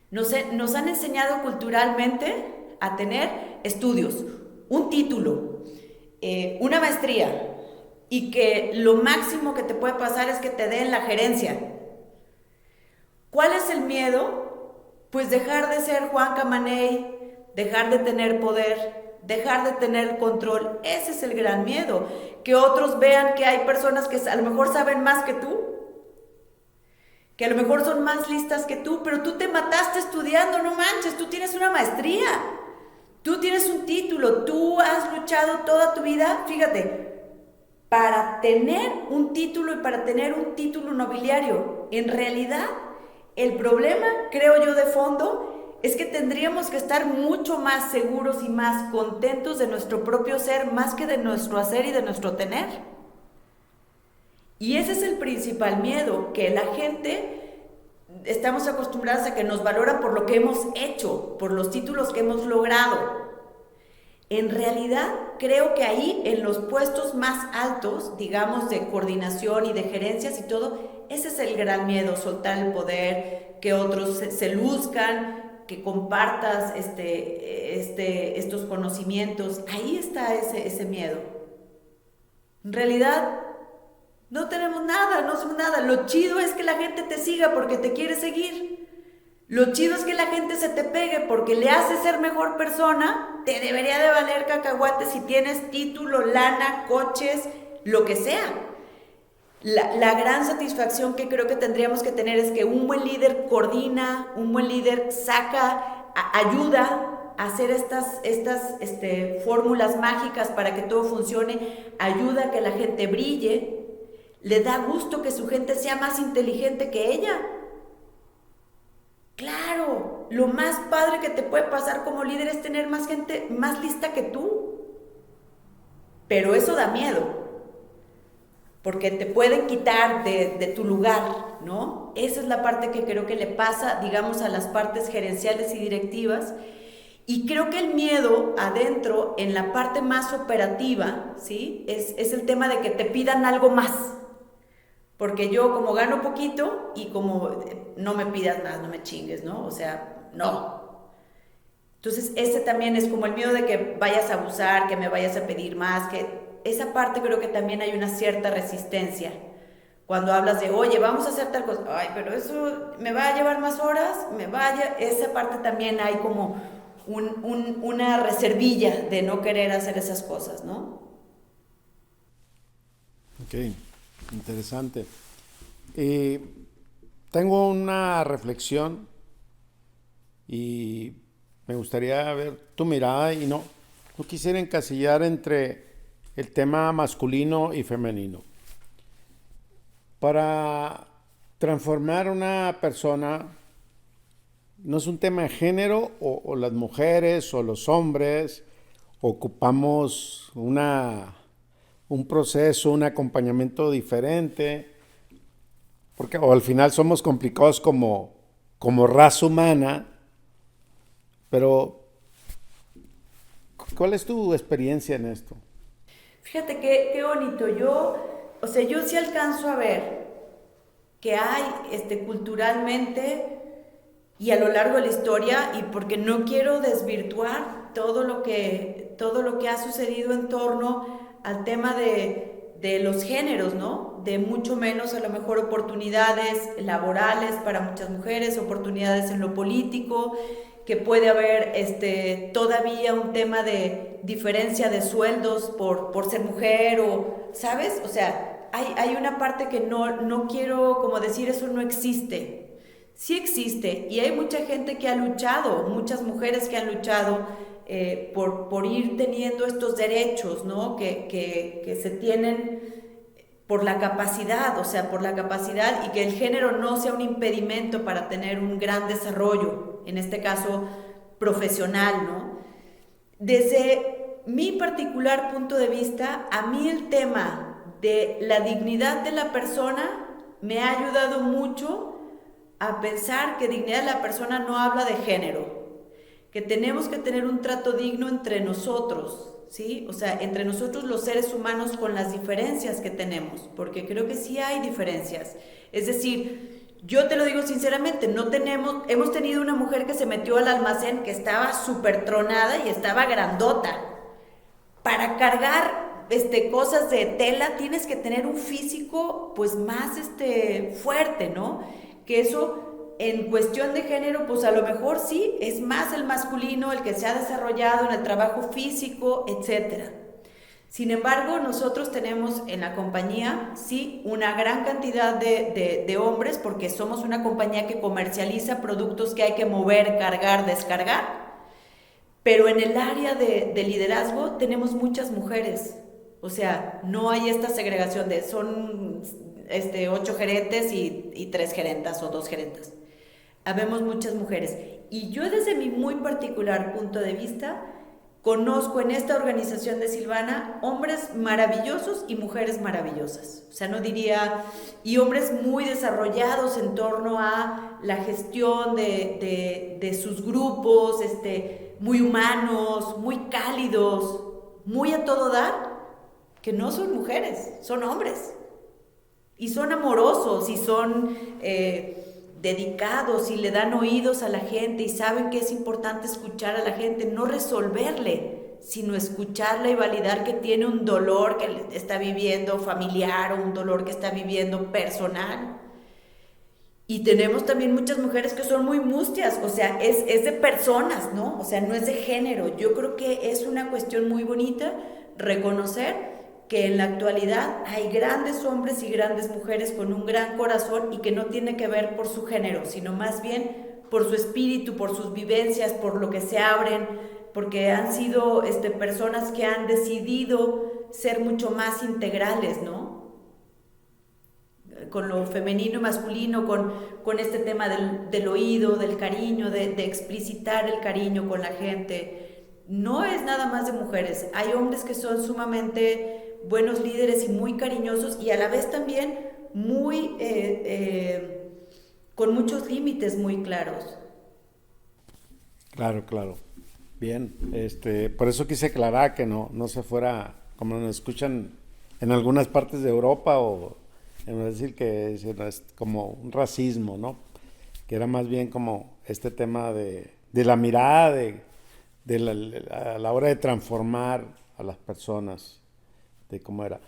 Nos han enseñado culturalmente a tener estudios, un título, una maestría, y que lo máximo que te puede pasar es que te den la gerencia. ¿Cuál es el miedo? Pues dejar de ser Juan Camaney, dejar de tener poder, dejar de tener control. Ese es el gran miedo. Que otros vean que hay personas que a lo mejor saben más que tú, que a lo mejor son más listas que tú, pero tú te mataste estudiando, no manches, tú tienes una maestría, tú tienes un título, tú has luchado toda tu vida, fíjate, para tener un título y para tener un título nobiliario. En realidad, el problema, creo yo, de fondo, es que tendríamos que estar mucho más seguros y más contentos de nuestro propio ser, más que de nuestro hacer y de nuestro tener. Y ese es el principal miedo, que la gente, estamos acostumbrados a que nos valoran por lo que hemos hecho, por los títulos que hemos logrado. En realidad, creo que ahí, en los puestos más altos, digamos, de coordinación y de gerencias y todo, ese es el gran miedo, soltar el poder, que otros se luzcan, que compartas estos conocimientos. Ahí está ese miedo. En realidad, no tenemos nada, no somos nada. Lo chido es que la gente te siga porque te quiere seguir. Lo chido es que la gente se te pegue porque le hace ser mejor persona. Te debería de valer cacahuate si tienes título, lana, coches, lo que sea. La gran satisfacción que creo que tendríamos que tener es que un buen líder coordina, un buen líder ayuda a hacer estas fórmulas mágicas para que todo funcione, ayuda a que la gente brille, le da gusto que su gente sea más inteligente que ella. Claro, lo más padre que te puede pasar como líder es tener más gente más lista que tú. Pero eso da miedo, porque te pueden quitar de tu lugar, ¿no? Esa es la parte que creo que le pasa, digamos, a las partes gerenciales y directivas. Y creo que el miedo adentro, en la parte más operativa, ¿sí? Es el tema de que te pidan algo más. Porque yo como gano poquito y como no me pidas más, no me chingues, ¿no? O sea, no. Entonces ese también es como el miedo de que vayas a abusar, que me vayas a pedir más, que esa parte creo que también hay una cierta resistencia. Cuando hablas de, oye, vamos a hacer tal cosa, ay, pero eso me va a llevar más horas, esa parte también hay como una reservilla de no querer hacer esas cosas, ¿no? Ok. Interesante. Tengo una reflexión y me gustaría ver tu mirada y no quisiera encasillar entre el tema masculino y femenino. Para transformar una persona no es un tema de género o las mujeres o los hombres ocupamos un proceso, un acompañamiento diferente, porque o al final somos complicados como raza humana, pero ¿cuál es tu experiencia en esto? Fíjate qué bonito. Yo sí alcanzo a ver que hay culturalmente y a lo largo de la historia, y porque no quiero desvirtuar todo lo que ha sucedido en torno al tema de los géneros, ¿no? De mucho menos a lo mejor oportunidades laborales para muchas mujeres, oportunidades en lo político, que puede haber todavía un tema de diferencia de sueldos por ser mujer, o, ¿sabes? O sea, hay una parte que no quiero como decir eso no existe, sí existe y hay mucha gente que ha luchado, muchas mujeres que han luchado por ir teniendo estos derechos, ¿no? Que se tienen por la capacidad, o sea, por la capacidad y que el género no sea un impedimento para tener un gran desarrollo, en este caso profesional, ¿no? Desde mi particular punto de vista, a mí el tema de la dignidad de la persona me ha ayudado mucho a pensar que dignidad de la persona no habla de género, que tenemos que tener un trato digno entre nosotros, ¿sí? O sea, entre nosotros los seres humanos con las diferencias que tenemos, porque creo que sí hay diferencias. Es decir, yo te lo digo sinceramente, hemos tenido una mujer que se metió al almacén que estaba súper tronada y estaba grandota. Para cargar cosas de tela tienes que tener un físico pues más fuerte, ¿no? Que eso en cuestión de género pues a lo mejor sí es más el masculino el que se ha desarrollado en el trabajo físico, etcétera. Sin embargo, nosotros tenemos en la compañía, sí, una gran cantidad de hombres, porque somos una compañía que comercializa productos que hay que mover, cargar, descargar, pero en el área de liderazgo tenemos muchas mujeres. O sea, no hay esta segregación de son 8 gerentes y 3 gerentas o 2 gerentas. Habemos muchas mujeres. Y yo desde mi muy particular punto de vista, conozco en esta organización de Silvana hombres maravillosos y mujeres maravillosas. O sea, no diría, y hombres muy desarrollados en torno a la gestión de sus grupos, muy humanos, muy cálidos, muy a todo dar, que no son mujeres, son hombres. Y son amorosos y son dedicados y le dan oídos a la gente y saben que es importante escuchar a la gente, no resolverle, sino escucharla y validar que tiene un dolor que está viviendo familiar o un dolor que está viviendo personal. Y tenemos también muchas mujeres que son muy mustias, o sea, es de personas, ¿no? O sea, no es de género. Yo creo que es una cuestión muy bonita reconocer que en la actualidad hay grandes hombres y grandes mujeres con un gran corazón y que no tiene que ver por su género, sino más bien por su espíritu, por sus vivencias, por lo que se abren, porque han sido personas que han decidido ser mucho más integrales, ¿no? Con lo femenino y masculino, con este tema del oído, del cariño, de explicitar el cariño con la gente. No es nada más de mujeres, hay hombres que son sumamente buenos líderes y muy cariñosos y a la vez también muy con muchos límites muy claros. Claro, claro. Bien, por eso quise aclarar que no se fuera, como nos escuchan en algunas partes de Europa, o es decir que es como un racismo, ¿no? Que era más bien como este tema de la mirada, a la hora de transformar a las personas, de cómo era.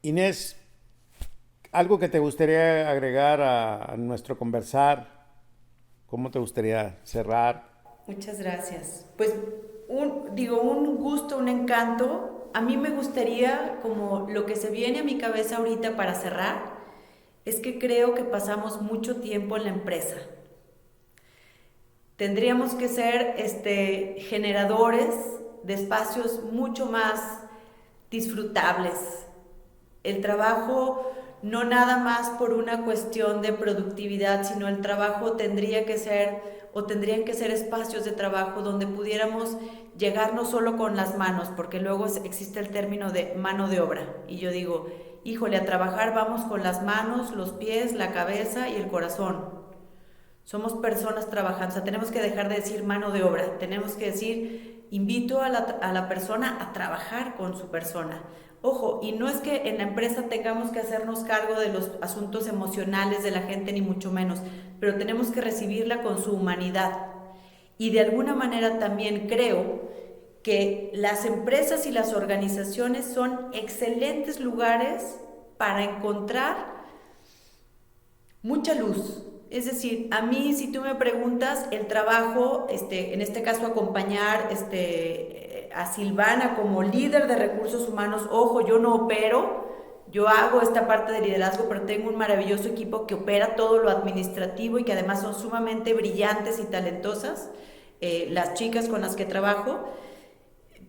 Inés, ¿algo que te gustaría agregar a nuestro conversar? ¿Cómo te gustaría cerrar? Muchas gracias. Pues un gusto, un encanto. A mí me gustaría, como lo que se viene a mi cabeza ahorita para cerrar, es que creo que pasamos mucho tiempo en la empresa. Tendríamos que ser generadores de espacios mucho más disfrutables. El trabajo no nada más por una cuestión de productividad, sino el trabajo tendrían que ser espacios de trabajo donde pudiéramos llegar no solo con las manos, porque luego existe el término de mano de obra. Y yo digo, híjole, a trabajar vamos con las manos, los pies, la cabeza y el corazón. Somos personas trabajando, o sea, tenemos que dejar de decir mano de obra, tenemos que decir, invito a la persona a trabajar con su persona. Ojo, y no es que en la empresa tengamos que hacernos cargo de los asuntos emocionales de la gente, ni mucho menos, pero tenemos que recibirla con su humanidad. Y de alguna manera también creo que las empresas y las organizaciones son excelentes lugares para encontrar mucha luz. Es decir, a mí, si tú me preguntas, el trabajo, en este caso acompañar a Silvana como líder de recursos humanos, ojo, yo no opero, Yo hago esta parte de liderazgo, pero tengo un maravilloso equipo que opera todo lo administrativo y que además son sumamente brillantes y talentosas, las chicas con las que trabajo.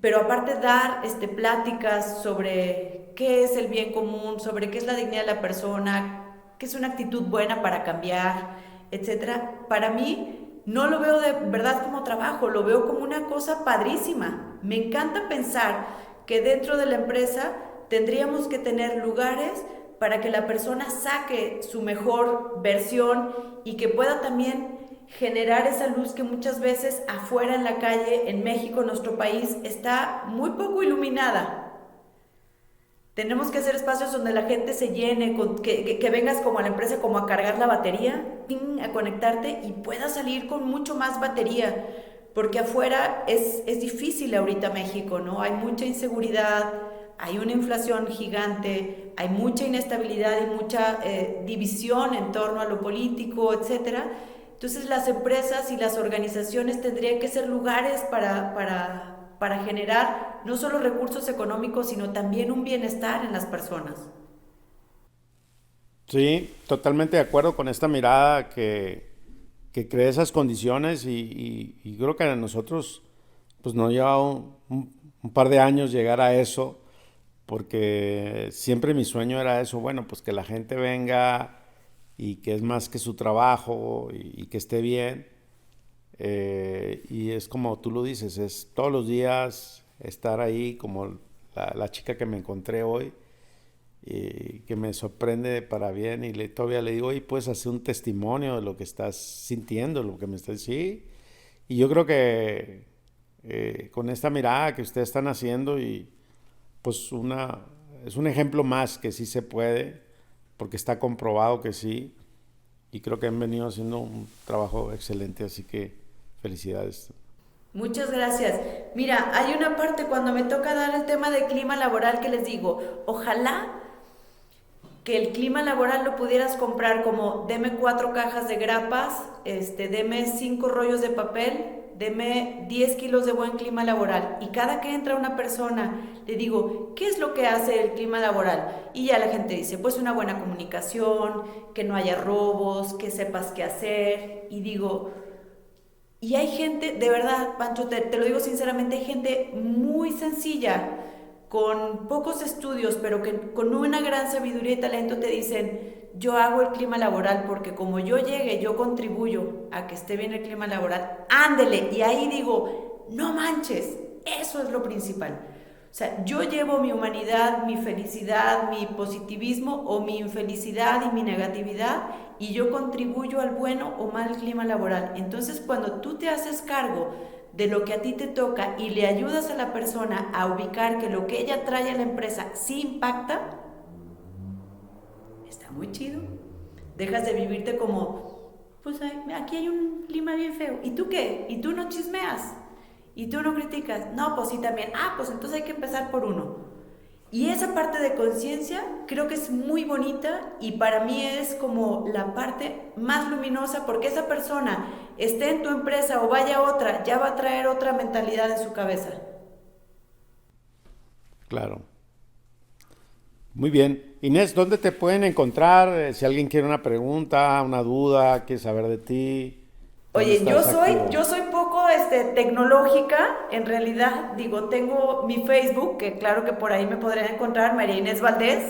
Pero aparte dar pláticas sobre qué es el bien común, sobre qué es la dignidad de la persona, qué es una actitud buena para cambiar, etcétera, para mí no lo veo de verdad como trabajo, lo veo como una cosa padrísima. Me encanta pensar que dentro de la empresa tendríamos que tener lugares para que la persona saque su mejor versión y que pueda también generar esa luz que muchas veces afuera en la calle, en México, nuestro país, está muy poco iluminada. Tenemos que hacer espacios donde la gente se llene, que vengas como a la empresa como a cargar la batería, a conectarte y puedas salir con mucho más batería, porque afuera es difícil ahorita México, ¿no? Hay mucha inseguridad, hay una inflación gigante, hay mucha inestabilidad y mucha división en torno a lo político, etcétera. Entonces las empresas y las organizaciones tendrían que ser lugares para generar no solo recursos económicos, sino también un bienestar en las personas. Sí, totalmente de acuerdo con esta mirada que crea esas condiciones y creo que a nosotros pues nos lleva un par de años llegar a eso, porque siempre mi sueño era eso, bueno, pues que la gente venga y que es más que su trabajo y que esté bien. Y es como tú lo dices, es todos los días estar ahí como la chica que me encontré hoy, que me sorprende para bien y todavía le digo, y puedes hacer un testimonio de lo que estás sintiendo, lo que me estás diciendo. Y yo creo que con esta mirada que ustedes están haciendo y pues es un ejemplo más que sí se puede, porque está comprobado que sí, y creo que han venido haciendo un trabajo excelente, así que felicidades. Muchas gracias. Mira, hay una parte cuando me toca dar el tema de clima laboral que les digo, ojalá que el clima laboral lo pudieras comprar como deme 4 cajas de grapas, deme 5 rollos de papel, deme 10 kilos de buen clima laboral. Y cada que entra una persona, le digo, ¿qué es lo que hace el clima laboral? Y ya la gente dice, pues una buena comunicación, que no haya robos, que sepas qué hacer. Y digo, y hay gente, de verdad, Pancho, te lo digo sinceramente, hay gente muy sencilla, con pocos estudios, pero que con una gran sabiduría y talento te dicen, yo hago el clima laboral porque como yo llegue, yo contribuyo a que esté bien el clima laboral, ándele. Y ahí digo, no manches, eso es lo principal. O sea, yo llevo mi humanidad, mi felicidad, mi positivismo o mi infelicidad y mi negatividad y yo contribuyo al bueno o mal clima laboral. Entonces, cuando tú te haces cargo de lo que a ti te toca y le ayudas a la persona a ubicar que lo que ella trae a la empresa sí impacta, está muy chido. Dejas de vivirte como, pues aquí hay un clima bien feo. ¿Y tú qué? ¿Y tú no chismeas? ¿Y tú no criticas? No, pues sí también. Ah, pues entonces hay que empezar por uno. Y esa parte de conciencia creo que es muy bonita y para mí es como la parte más luminosa porque esa persona esté en tu empresa o vaya a otra, ya va a traer otra mentalidad en su cabeza. Claro. Muy bien. Inés, ¿dónde te pueden encontrar? Si alguien quiere una pregunta, una duda, quiere saber de ti. ¿Dónde Oye, estás activo? yo soy poco tecnológica, en realidad, digo, tengo mi Facebook, que claro que por ahí me podrían encontrar, María Inés Valdés.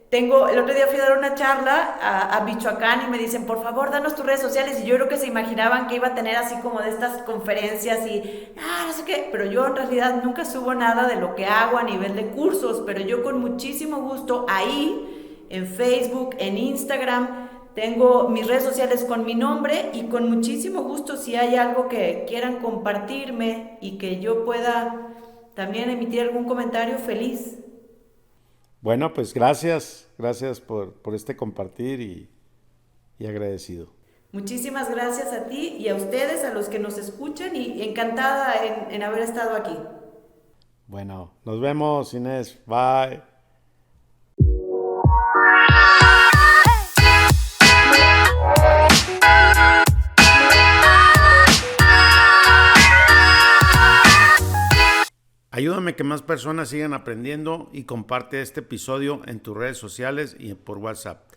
El otro día fui a dar una charla a Michoacán y me dicen, por favor, danos tus redes sociales. Y yo creo que se imaginaban que iba a tener así como de estas conferencias y, no sé qué. Pero yo en realidad nunca subo nada de lo que hago a nivel de cursos, pero yo con muchísimo gusto ahí, en Facebook, en Instagram, tengo mis redes sociales con mi nombre y con muchísimo gusto si hay algo que quieran compartirme y que yo pueda también emitir algún comentario, feliz. Bueno, pues gracias por este compartir y agradecido. Muchísimas gracias a ti y a ustedes, a los que nos escuchan y encantada en haber estado aquí. Bueno, nos vemos, Inés. Bye. Ayúdame Ayúdame que más personas sigan aprendiendo y comparte este episodio en tus redes sociales y por WhatsApp.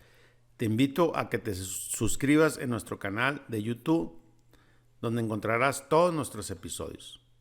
Te invito a que te suscribas en nuestro canal de YouTube, donde encontrarás todos nuestros episodios.